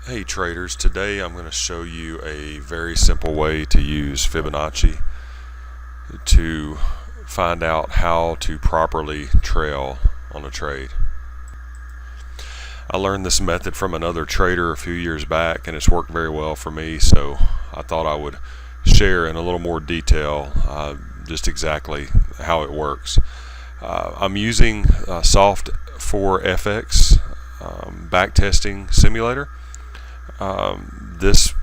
Hey traders, today I'm going to show you a very simple way to use Fibonacci to find out how to properly trail on a trade. I learned this method from another trader a few years back and it's worked very well for me, so I thought I would share in a little more detail just exactly how it works. I'm using Soft Forex backtesting simulator. This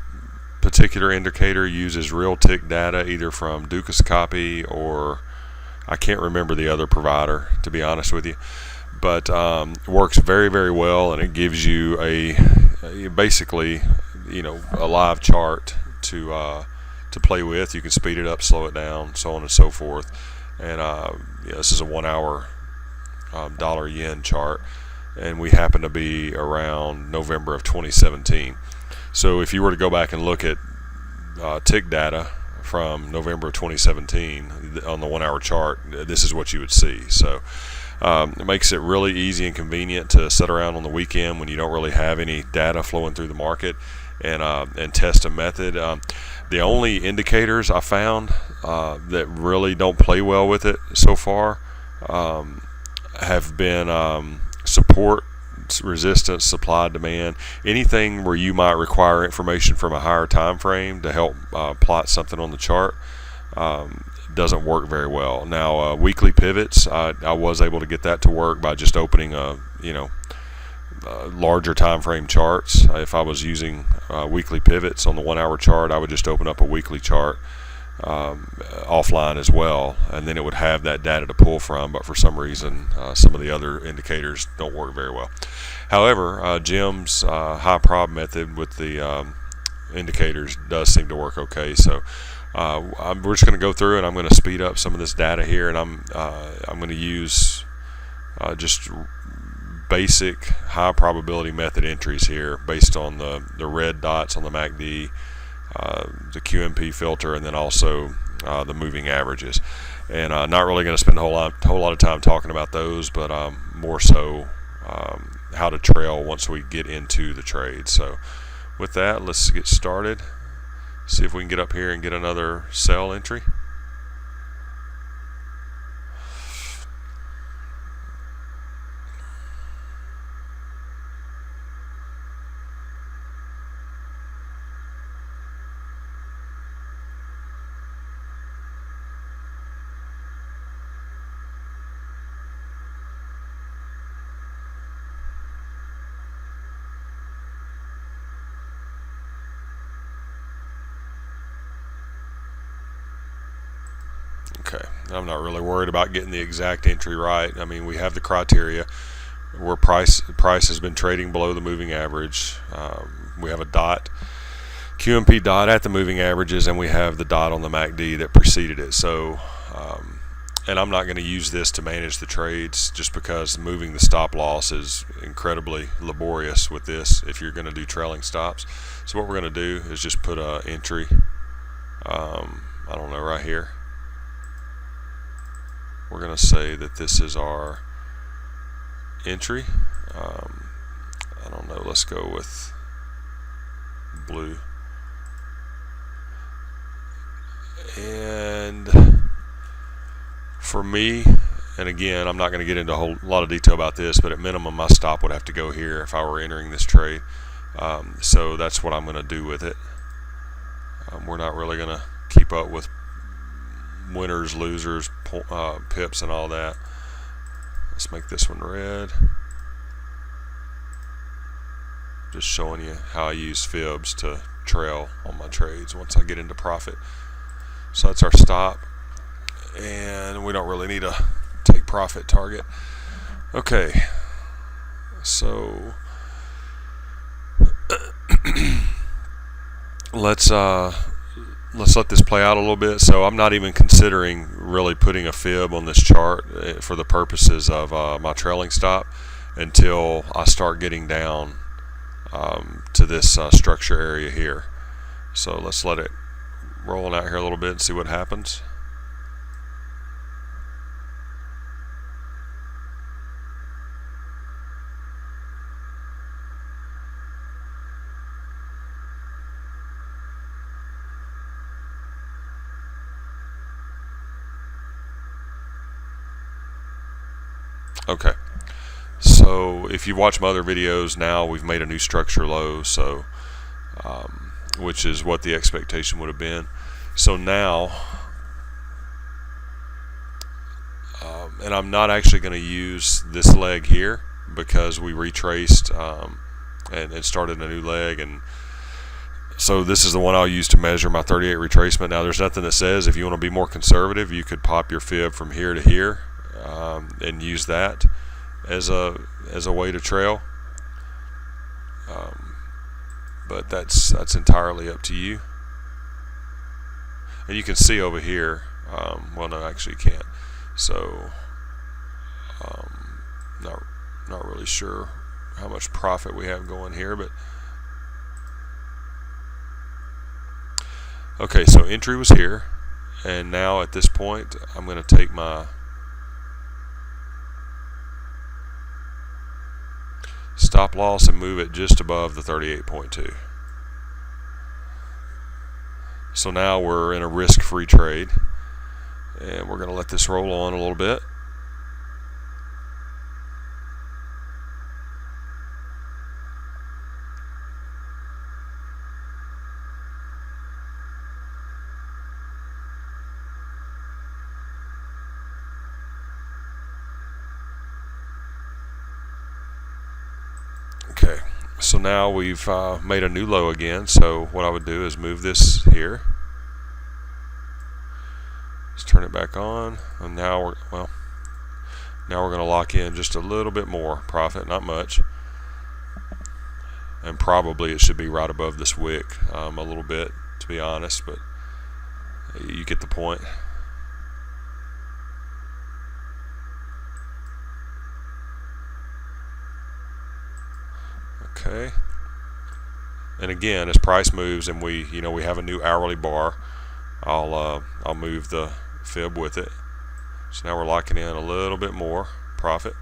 particular indicator uses real tick data either from Dukas Copy or I can't remember the other provider, to be honest with you, but works very well, and it gives you a basically a live chart to play with. You can speed it up, slow it down, so on and so forth. And this is a 1 hour dollar yen chart, and we happen to be around November of 2017. So if you were to go back and look at tick data from November of 2017 on the 1 hour chart, this is what you would see. So it makes it really easy and convenient to sit around on the weekend when you don't really have any data flowing through the market and test a method. The only indicators I found that really don't play well with it so far have been support, resistance, supply, demand, anything where you might require information from a higher time frame to help plot something on the chart doesn't work very well. Now weekly pivots, I was able to get that to work by just opening larger time frame charts. If I was using weekly pivots on the 1 hour chart, I would just open up a weekly chart offline as well, and then it would have that data to pull from. But for some reason some of the other indicators don't work very well. However, Jim's high prob method with the indicators does seem to work okay. So we're just going to go through and I'm going to speed up some of this data here, and I'm going to use just basic high probability method entries here based on the red dots on the MACD, the QMP filter, and then also the moving averages. And not really going to spend a whole lot of time talking about those, but more so how to trail once we get into the trade. So with that, let's get started. See if we can get up here and get another sell entry. Okay, I'm not really worried about getting the exact entry right. I mean, we have the criteria where price has been trading below the moving average. We have a dot, QMP dot at the moving averages, and we have the dot on the MACD that preceded it. So, and I'm not going to use this to manage the trades just because moving the stop loss is incredibly laborious with this if you're going to do trailing stops. So what we're going to do is just put a entry, I don't know, right here. We're going to say that this is our entry. I don't know, let's go with blue. And for me, and again, I'm not going to get into a whole lot of detail about this, but at minimum my stop would have to go here if I were entering this trade. So that's what I'm going to do with it. We're not really going to keep up with winners, losers, pips, and all that. Let's make this one red. Just showing you how I use fibs to trail on my trades once I get into profit. So that's our stop, and we don't really need a take profit target. Okay, so let's let this play out a little bit. So I'm not even considering really putting a fib on this chart for the purposes of my trailing stop until I start getting down to this structure area here. So let's let it roll out here a little bit and see what happens. Okay, so if you watch my other videos, now we've made a new structure low, so which is what the expectation would have been. So now, and I'm not actually going to use this leg here because we retraced and started a new leg, and so this is the one I'll use to measure my 38 retracement. Now there's nothing that says if you want to be more conservative, you could pop your fib from here to here and use that as a way to trail. But that's entirely up to you. And you can see over here, well, no, actually you can't. So not really sure how much profit we have going here, but okay, so entry was here, and now at this point I'm going to take my stop loss and move it just above the 38.2. So now we're in a risk-free trade, and we're going to let this roll on a little bit. Okay, so now we've made a new low again, so what I would do is move this here. Let's turn it back on, and now we're going to lock in just a little bit more profit, not much. And probably it should be right above this wick a little bit, to be honest, but you get the point. Okay, and again, as price moves and we have a new hourly bar, I'll move the fib with it. So now we're locking in a little bit more profit.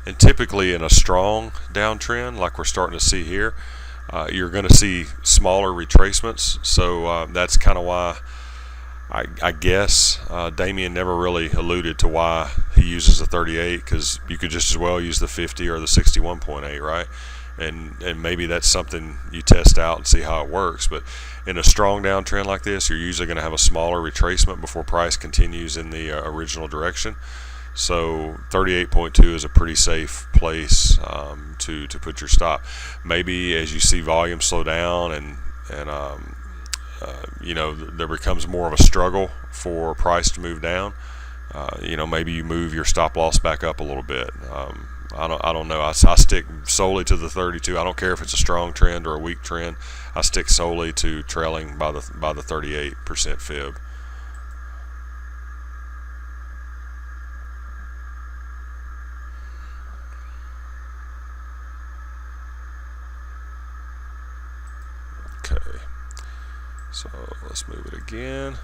And typically in a strong downtrend like we're starting to see here, you're going to see smaller retracements. So that's kind of why I guess Damien never really alluded to why he uses the 38, because you could just as well use the 50 or the 61.8, right? And maybe that's something you test out and see how it works. But in a strong downtrend like this, you're usually going to have a smaller retracement before price continues in the original direction. So 38.2 is a pretty safe place to put your stop. Maybe as you see volume slow down and there becomes more of a struggle for price to move down, maybe you move your stop loss back up a little bit. I don't know. I stick solely to the 32. I don't care if it's a strong trend or a weak trend. I stick solely to trailing by the 38% fib. Okay, so let's move it again.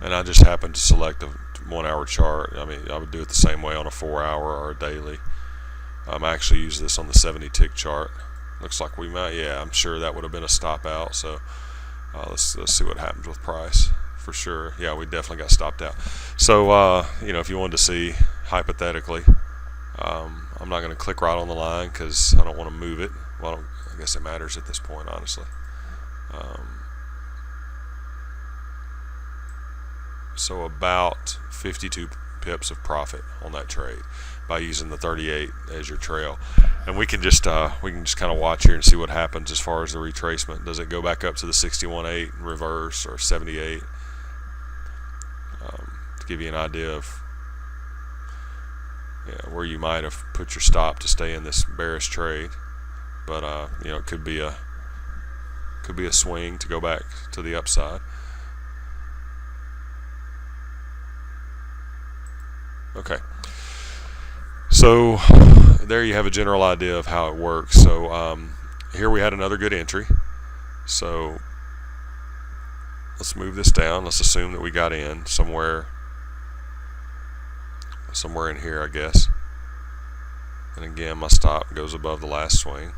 And I just happened to select a 1 hour chart. I mean, I would do it the same way on a 4 hour or a daily. I actually use this on the 70 tick chart. Looks like we might, yeah, I'm sure that would have been a stop out. So let's see what happens with price for sure. Yeah, we definitely got stopped out. So if you wanted to see hypothetically, I'm not going to click right on the line because I don't want to move it. Well, I guess it matters at this point, honestly. So about 52 pips of profit on that trade by using the 38 as your trail. And we can just kind of watch here and see what happens as far as the retracement. Does it go back up to the 61.8 in reverse or 78? To give you an idea of where you might have put your stop to stay in this bearish trade. But it could be a Could be a swing to go back to the upside. Okay. So there you have a general idea of how it works. So here we had another good entry. So let's move this down. Let's assume that we got in somewhere in here, I guess. And again, my stop goes above the last swing.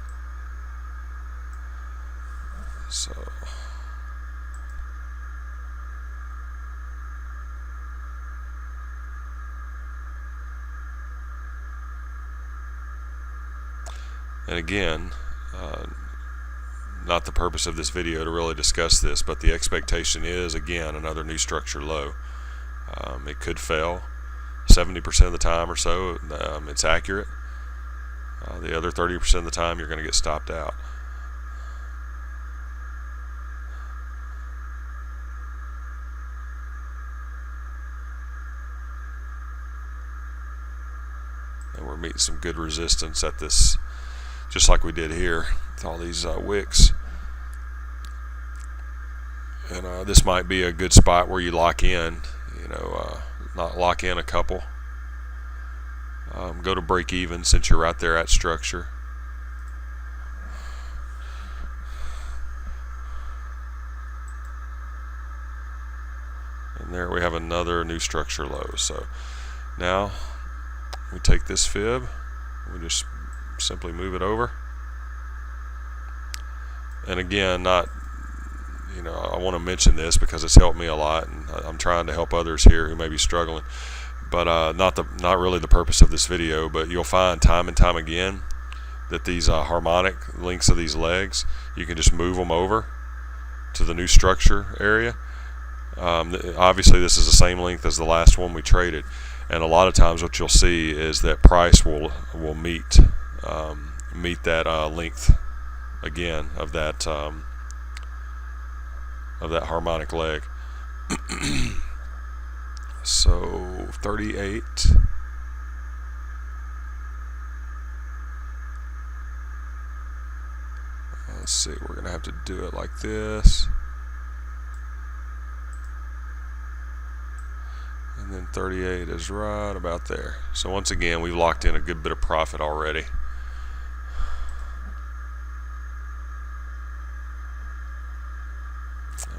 So and again, not the purpose of this video to really discuss this, but the expectation is, again, another new structure low. It could fail 70% of the time or so. It's accurate. The other 30% of the time, you're going to get stopped out. And we're meeting some good resistance at this, just like we did here with all these wicks. And this might be a good spot where you lock in, not lock in a couple. Go to break even since you're right there at structure. And there we have another new structure low. So now we take this fib, we just simply move it over. And again, I want to mention this because it's helped me a lot, and I'm trying to help others here who may be struggling. But not really the purpose of this video. But you'll find time and time again that these harmonic lengths of these legs, you can just move them over to the new structure area. Obviously, this is the same length as the last one we traded, and a lot of times what you'll see is that price will meet that length again of that harmonic leg. So 38. Let's see, we're going to have to do it like this. And then 38 is right about there. So once again, we've locked in a good bit of profit already.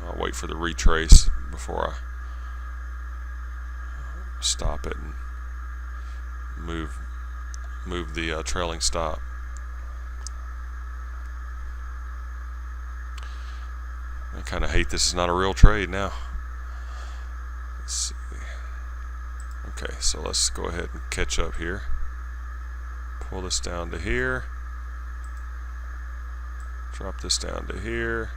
I'll wait for the retrace before I stop it and move the trailing stop. I kind of hate this is not a real trade now. Let's see. Okay, so let's go ahead and catch up here. Pull this down to here. Drop this down to here.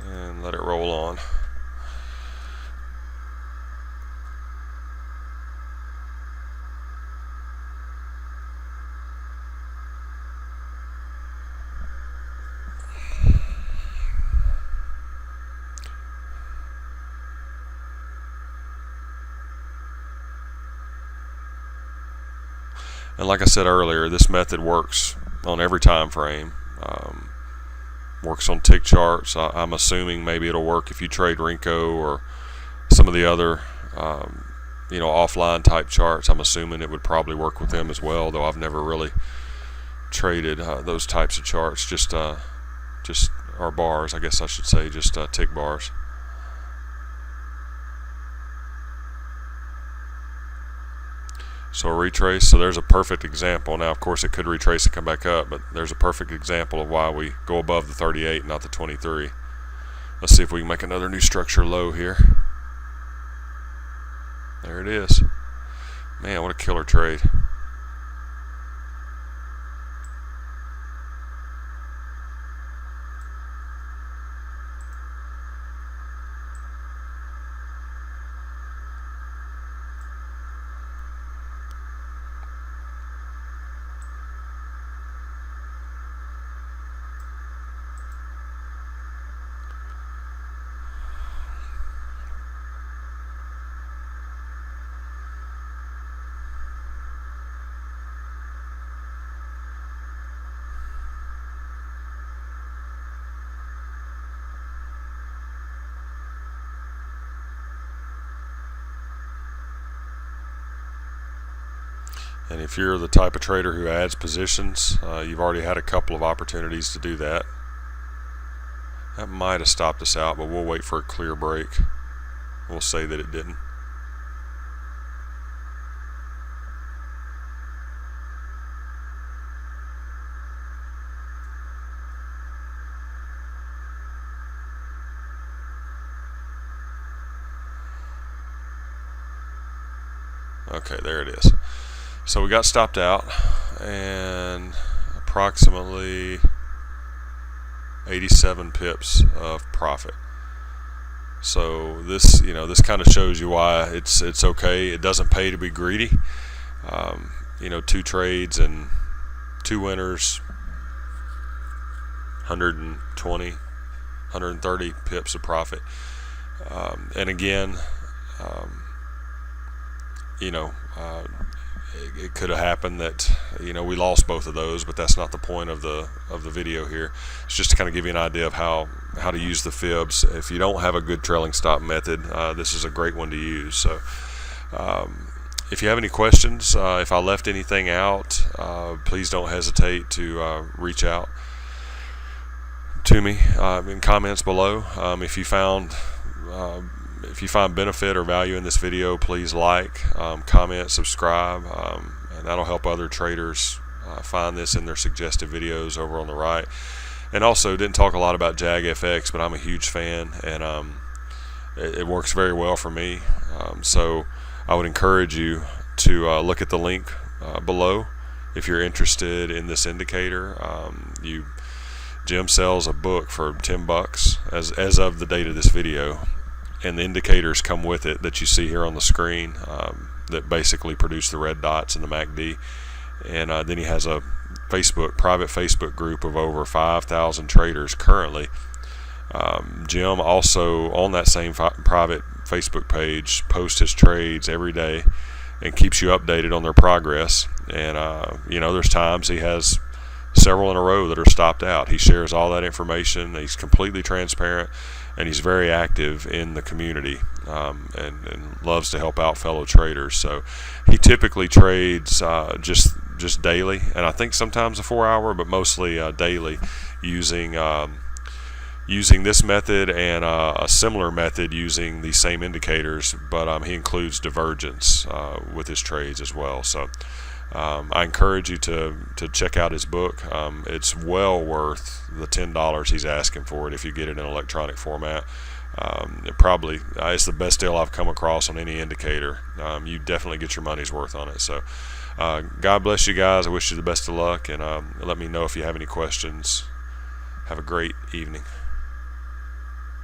And let it roll on. And like I said earlier, this method works on every time frame. Works on tick charts. I'm assuming maybe it'll work if you trade Renko or some of the other offline type charts. I'm assuming it would probably work with them as well, though I've never really traded those types of charts. Just or bars, I guess I should say, just tick bars. So a retrace, so there's a perfect example. Now, of course, it could retrace and come back up, but there's a perfect example of why we go above the 38, not the 23. Let's see if we can make another new structure low here. There it is. Man, what a killer trade. And if you're the type of trader who adds positions, you've already had a couple of opportunities to do that. That might have stopped us out, but we'll wait for a clear break. We'll say that it didn't. Okay, there it is. So we got stopped out, and approximately 87 pips of profit. So this, this kind of shows you why it's okay. It doesn't pay to be greedy. 2 trades and 2 winners, 120, 130 pips of profit. And again, it could have happened that we lost both of those, but that's not the point of the video here. It's just to kind of give you an idea of how to use the fibs. If you don't have a good trailing stop method, this is a great one to use. So if you have any questions, if I left anything out, please don't hesitate to reach out to me in comments below. If you find benefit or value in this video, please like, comment, subscribe, and that'll help other traders find this in their suggested videos over on the right. And also, didn't talk a lot about Jagfx, but I'm a huge fan, and it works very well for me. So I would encourage you to look at the link below if you're interested in this indicator. Jim sells a book for $10 as of the date of this video, and the indicators come with it that you see here on the screen that basically produce the red dots in the MACD. And then he has a private Facebook group of over 5,000 traders currently. Jim also, on that same private Facebook page, posts his trades every day and keeps you updated on their progress. And there's times he has several in a row that are stopped out. He shares all that information. He's completely transparent, and he's very active in the community, and loves to help out fellow traders. So he typically trades just daily, and I think sometimes a 4-hour, but mostly daily, using this method and a similar method using the same indicators, but he includes divergence with his trades as well. So I encourage you to check out his book. It's well worth the $10 he's asking for it if you get it in electronic format. It's the best deal I've come across on any indicator. You definitely get your money's worth on it. So God bless you guys. I wish you the best of luck, and let me know if you have any questions. Have a great evening.